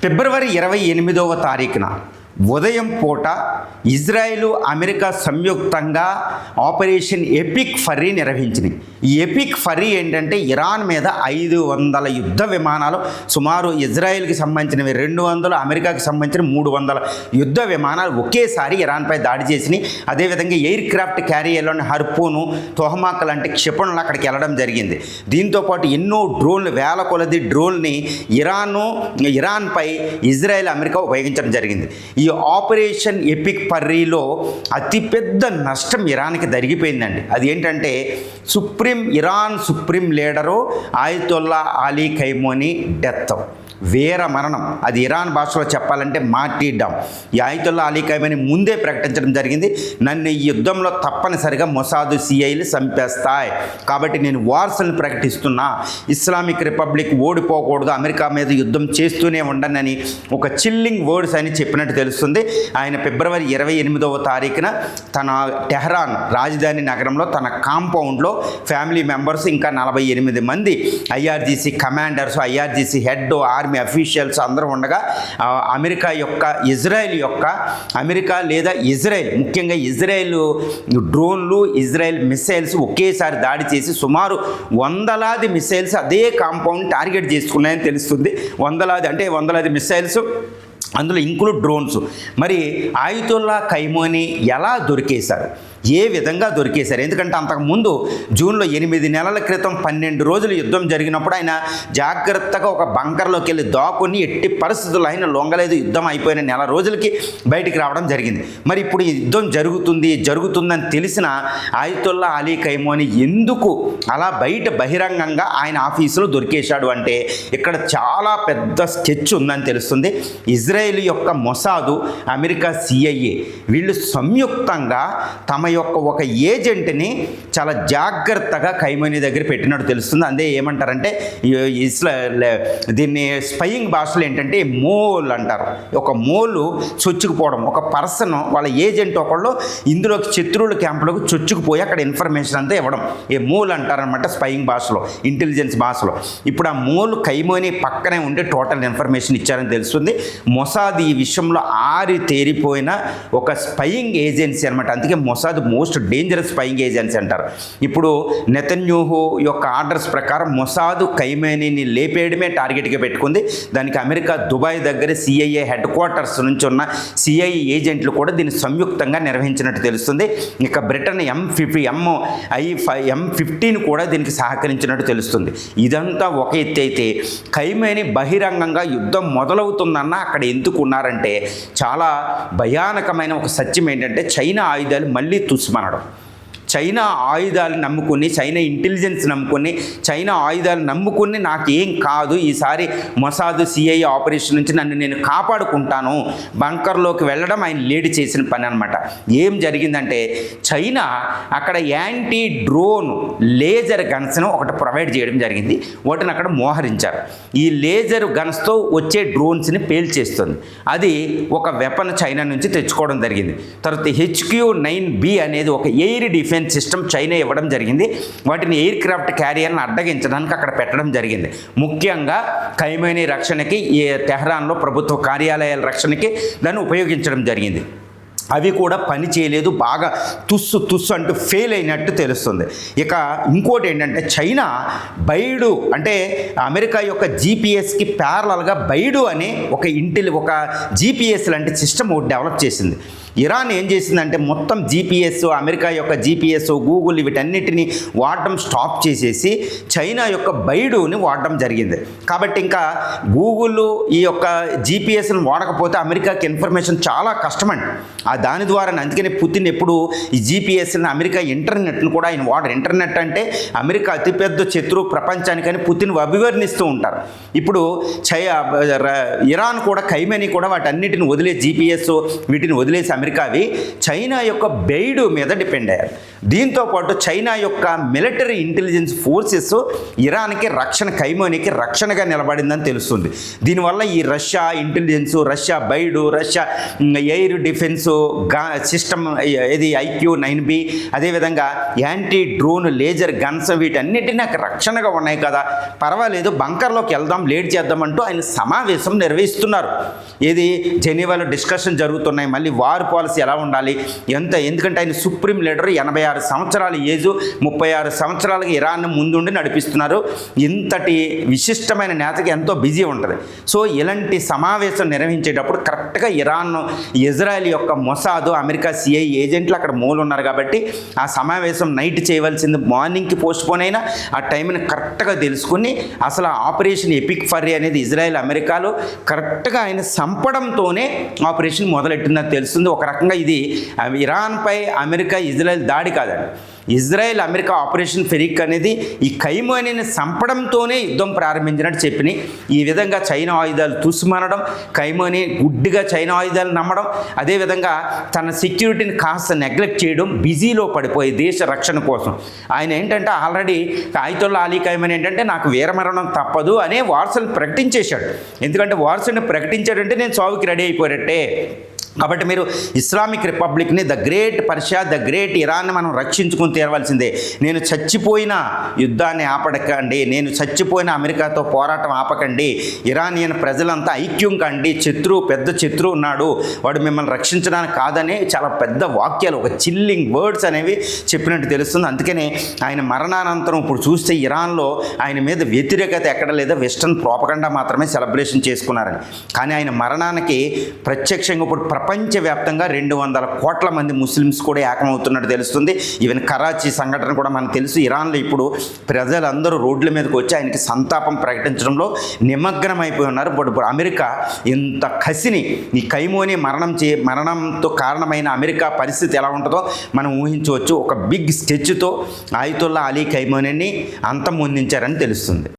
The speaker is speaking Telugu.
ఫిబ్రవరి 28వ తారీఖున ఉదయం పూట ఇజ్రాయెలు అమెరికా సంయుక్తంగా ఆపరేషన్ ఎపిక్ ఫర్రీ నిర్వహించినాయి. ఈ ఎపిక్ ఫర్రీ ఏంటంటే ఇరాన్ మీద 500 యుద్ధ విమానాలు, సుమారు ఇజ్రాయెల్కి సంబంధించినవి 200, అమెరికాకి సంబంధించిన 300 యుద్ధ విమానాలు ఒకేసారి ఇరాన్పై దాడి చేసినాయి. అదేవిధంగా ఎయిర్ క్రాఫ్ట్ క్యారియర్లోని హర్పూను, తోహమాక్ లాంటి క్షిపణులు అక్కడికి వెళ్ళడం జరిగింది. దీంతోపాటు ఎన్నో డ్రోన్లు, వేల కొలది డ్రోన్ని ఇరాన్పై ఇజ్రాయెల్, అమెరికా ఉపయోగించడం జరిగింది. ఈ ఆపరేషన్ ఎపిక్ ఫర్రీలో అతిపెద్ద నష్టం ఇరాన్కి జరిగిపోయిందండి. అది ఏంటంటే Iran supreme leader Ayatollah Ali Khamenei death, వీర మరణం. అది ఇరాన్ భాషలో చెప్పాలంటే మార్టీర్డమ్. ఈ ఆయతుల్లా అలీ ఖైమోనీ ముందే ప్రకటించడం జరిగింది, నన్ను ఈ యుద్ధంలో తప్పనిసరిగా మొసాదు సిఐలు చంపేస్తాయి, కాబట్టి నేను వార్స్ని ప్రకటిస్తున్నా, ఇస్లామిక్ రిపబ్లిక్ ఓడిపోకూడదు, అమెరికా మీద యుద్ధం చేస్తూనే ఉండనని ఒక చిల్లింగ్ వర్డ్స్ అని చెప్పినట్టు తెలుస్తుంది. ఆయన ఫిబ్రవరి 28వ తారీఖున తన టెహ్రాన్ రాజధాని నగరంలో తన కాంపౌండ్లో ఫ్యామిలీ మెంబర్స్ ఇంకా 48 మంది IRGC commanders, IRGC head, army officials అందరూ ఉండగా అమెరికా లేదా ఇజ్రాయెల్, ముఖ్యంగా ఇజ్రాయెల్ డ్రోన్లు, ఇజ్రాయెల్ మిసైల్స్ ఒకేసారి దాడి చేసి సుమారు 100 మిసైల్స్ అదే కాంపౌండ్ టార్గెట్ చేసుకున్నాయని తెలుస్తుంది. 100 మిసైల్స్, అందులో ఇంక్లూడ్ డ్రోన్స్. మరి ఆయతుల్లా ఖైమోనీ ఎలా దొరికేశారు, ఏ విధంగా దొరికేశారు? ఎందుకంటే అంతకుముందు జూన్లో 8 నెలల క్రితం 12 రోజులు యుద్ధం జరిగినప్పుడు ఆయన జాగ్రత్తగా ఒక బంకర్లోకి వెళ్ళి దాక్కుని ఎట్టి పరిస్థితుల్లో ఆయన లొంగలేదు. యుద్ధం అయిపోయిన నెల రోజులకి బయటికి రావడం జరిగింది. మరి ఇప్పుడు ఈ యుద్ధం జరుగుతుందని తెలిసిన ఆయతుల్లా అలీ ఖైమోనీ ఎందుకు అలా బహిరంగంగా ఆయన ఆఫీసులో దొరికేశాడు అంటే ఇక్కడ చాలా పెద్ద స్కెచ్ ఉందని తెలుస్తుంది. ఇజ్రాయెల్ యొక్క మొసాదు, అమెరికా సిఐఏ వీళ్ళు సంయుక్తంగా తమ యొక్క ఒక ఏజెంట్ని చాలా జాగ్రత్తగా ఖైమోనీ దగ్గర పెట్టినట్టు తెలుస్తుంది. అదే ఏమంటారంటే దీన్ని స్పయింగ్ భాషలో ఏంటంటే మోల్ అంటారు. ఒక మోలు చొచ్చుకుపోవడం, ఒక పర్సన్ వాళ్ళ ఏజెంట్ ఒకళ్ళు ఇందులోకి శత్రువుల క్యాంపులకు చొచ్చుకుపోయి అక్కడ ఇన్ఫర్మేషన్ అంతా ఇవ్వడం ఏ మోల్ అంటారనమాట స్పయింగ్ భాషలో, ఇంటెలిజెన్స్ భాషలో. ఇప్పుడు ఆ మోల్ ఖైమోనీ పక్కనే ఉండి టోటల్ ఇన్ఫర్మేషన్ ఇచ్చారని తెలుస్తుంది. మొసాద్ ఈ విషయంలో తేరిపోయిన ఒక స్పయింగ్ ఏజెన్సీ అనమాట. అందుకే Mossad most dangerous spying agency అంటారు. ఇప్పుడు నెతన్యాహు యొక్క ఆర్డర్స్ ప్రకారం మొసాద్ ఖైమోనీని లేపేయడమే టార్గెట్గా పెట్టుకుంది. దానికి అమెరికా దుబాయ్ దగ్గర సిఐఏ హెడ్ క్వార్టర్స్ నుంచి ఉన్న సిఐఏ ఏజెంట్లు కూడా దీన్ని సంయుక్తంగా నిర్వహించినట్టు తెలుస్తుంది. ఇక బ్రిటన్ M15 కూడా దీనికి సహకరించినట్టు తెలుస్తుంది. ఇదంతా ఒక ఎత్తు అయితే ఖైమోనీ బహిరంగంగా యుద్ధం మొదలవుతుందన్న అక్కడ ఎందుకు ఉన్నారంటే చాలా భయానకమైన ఒక సత్యం ఏంటంటే చైనా ఆయుధాలు మళ్ళీ తుస్మనడం. చైనా ఆయుధాలు నమ్ముకుని, చైనా ఇంటెలిజెన్స్ నమ్ముకుని, చైనా ఆయుధాలు నమ్ముకుని నాకేం కాదు, ఈసారి మొసాద్ సిఐఏ ఆపరేషన్ నుంచి నన్ను నేను కాపాడుకుంటాను, బంకర్లోకి వెళ్ళడం ఆయన లీడ్ చేసిన పని అనమాట. ఏం జరిగిందంటే చైనా అక్కడ యాంటీ డ్రోన్ లేజర్ గన్స్ను ఒకటి ప్రొవైడ్ చేయడం జరిగింది. వాటిని అక్కడ మోహరించారు. ఈ లేజర్ గన్స్తో వచ్చే డ్రోన్స్ని పేల్చేస్తుంది. అది ఒక వెపన్ చైనా నుంచి తెచ్చుకోవడం జరిగింది. తర్వాత HQ-9B అనేది ఒక ఎయిర్ డిఫెన్స్ సిస్టమ్ చైనా ఇవ్వడం జరిగింది. వాటిని ఎయిర్ క్రాఫ్ట్ క్యారియర్ని అడ్డగించడానికి అక్కడ పెట్టడం జరిగింది. ముఖ్యంగా ఖైమోనీ రక్షణకి, ఈ టెహ్రాన్లో ప్రభుత్వ కార్యాలయాల రక్షణకి దాన్ని ఉపయోగించడం జరిగింది. అవి కూడా పని చేయలేదు, బాగా తుస్సు అంటూ ఫెయిల్ అయినట్టు తెలుస్తుంది. ఇక ఇంకోటి ఏంటంటే చైనా బైడు అంటే అమెరికా యొక్క జీపీఎస్కి ప్యారలల్గా బైడు అనే ఒక జీపీఎస్ లాంటి సిస్టమ్ ఒకటి డెవలప్ చేసింది. ఇరాన్ ఏం చేసిందంటే మొత్తం జీపీఎస్, అమెరికా యొక్క జీపీఎస్, గూగుల్ వీటన్నిటిని వాడటం స్టాప్ చేసేసి చైనా యొక్క బైడుని వాడటం జరిగింది. కాబట్టి ఇంకా గూగుల్ ఈ యొక్క జీపీఎస్ని వాడకపోతే అమెరికాకి ఇన్ఫర్మేషన్ చాలా కష్టమండి. దాని ద్వారా అందుకనే పుతిన్ ఎప్పుడు ఈ జీపీఎస్ని, అమెరికా ఇంటర్నెట్ను కూడా ఆయన వాడరు. ఇంటర్నెట్ అంటే అమెరికా అతిపెద్ద శత్రువు ప్రపంచానికని పుతిన్ అభివర్ణిస్తూ ఉంటారు. ఇప్పుడు ఇరాన్ కూడా, ఖైమోనీ కూడా వాటన్నిటిని వదిలేసి, జీపీఎస్ వీటిని వదిలేసి అమెరికావి చైనా యొక్క బెయిడ్ మీద డిపెండ్ అయ్యారు. దీంతోపాటు చైనా యొక్క మిలిటరీ ఇంటెలిజెన్స్ ఫోర్సెస్ ఇరాన్కి ఖైమోనికి రక్షణగా నిలబడిందని తెలుస్తుంది. దీనివల్ల ఈ Russia intelligence, Russia Baidu, Russia air defence system, ఇది IQ-9B, అదేవిధంగా యాంటీ డ్రోన్ లేజర్ గన్స్, వీటన్నిటినీ నాకు రక్షణగా ఉన్నాయి కదా, పర్వాలేదు బంకర్లోకి వెళ్దాం, లేట్ చేద్దామంటూ ఆయన సమావేశం నిర్వహిస్తున్నారు. ఏది జెనీవాలో డిస్కషన్ జరుగుతున్నాయి. మళ్ళీ వార్ పాలసీ ఎలా ఉండాలి, ఎందుకంటే ఆయన సుప్రీం లీడర్, 86 సంవత్సరాల ఏజు, 36 సంవత్సరాలకి ఇరాన్ ముందుండి నడిపిస్తున్నారు. ఇంతటి విశిష్టమైన నేతకి ఎంతో బిజీ ఉంటుంది. సో ఇలాంటి సమావేశం నిర్వహించేటప్పుడు కరెక్ట్గా ఇరాన్, ఇజ్రాయెల్ యొక్క మొసాదు, అమెరికా CIA ఏజెంట్లు అక్కడ ఉన్నారు కాబట్టి ఆ సమావేశం నైట్ చేయవలసింది మార్నింగ్కి పోస్ట్పోన్ అయినా ఆ టైంని కరెక్ట్గా తెలుసుకుని అసలు ఆపరేషన్ ఎపిక్ ఫర్రీ అనేది ఇజ్రాయెల్ అమెరికాలో కరెక్ట్గా ఆయన చంపడంతోనే ఆపరేషన్ మొదలెట్టిందని తెలుస్తుంది. ఒక రకంగా ఇది ఇరాన్పై అమెరికా ఇజ్రాయెల్ దాడి కాదండి. ఇజ్రాయెల్ అమెరికా ఆపరేషన్ ఫెరిక్ అనేది ఈ ఖైమోనీని చంపడంతోనే యుద్ధం ప్రారంభించినట్టు చెప్పినాయి. ఈ విధంగా చైనా ఆయుధాలు తుస్మనడం, ఖైమోనీ గుడ్డిగా చైనా ఆయుధాలు నమ్మడం, అదేవిధంగా తన సెక్యూరిటీని కాస్త నెగ్లెక్ట్ చేయడం, బిజీలో పడిపోయి దేశ రక్షణ కోసం ఆయన ఏంటంటే ఆల్రెడీ ఆయతుల్లా అలీ ఖైమోనీ ఏంటంటే నాకు వీరమరణం తప్పదు అనే వార్సను ప్రకటించేశాడు. ఎందుకంటే వార్సను ప్రకటించాడంటే నేను చావుకి రెడీ అయిపోయినట్టే. కాబట్టి మీరు ఇస్లామిక్ రిపబ్లిక్ని, the great Persia, the great ఇరాన్ని మనం రక్షించుకుని తీరవలసిందే. నేను చచ్చిపోయిన యుద్ధాన్ని ఆపడకండి, నేను చచ్చిపోయిన అమెరికాతో పోరాటం ఆపకండి, ఇరానియన్ ప్రజలంతా ఐక్యం కండి, పెద్ద శత్రువు ఉన్నాడు, వాడు మిమ్మల్ని రక్షించడానికి కాదని చాలా పెద్ద వాక్యాలు, ఒక చిల్లింగ్ వర్డ్స్ అనేవి చెప్పినట్టు తెలుస్తుంది. అందుకనే ఆయన మరణానంతరం ఇప్పుడు చూస్తే ఇరాన్లో ఆయన మీద వ్యతిరేకత ఎక్కడ లేదా, వెస్టర్న్ ప్రోపగండా మాత్రమే సెలబ్రేషన్ చేసుకున్నారని. కానీ ఆయన మరణానికి ప్రత్యక్షంగా ఇప్పుడు ప్రపంచవ్యాప్తంగా 200 కోట్ల మంది ముస్లిమ్స్ కూడా ఏకమవుతున్నట్టు తెలుస్తుంది. ఈవెన్ కరాచీ సంఘటన కూడా మనకు తెలుసు. ఇరాన్లో ఇప్పుడు ప్రజలందరూ రోడ్ల మీదకి వచ్చి ఆయనకి సంతాపం ప్రకటించడంలో నిమగ్నమైపోయి ఉన్నారు. ఇప్పుడు అమెరికా ఇంత కసిని, ఈ ఖైమోనీ మరణంతో కారణమైన అమెరికా పరిస్థితి ఎలా ఉంటుందో మనం ఊహించవచ్చు. ఒక బిగ్ స్కెచ్తో ఆయతుల్లా అలీ ఖైమోనీని అంతమొందించారని తెలుస్తుంది.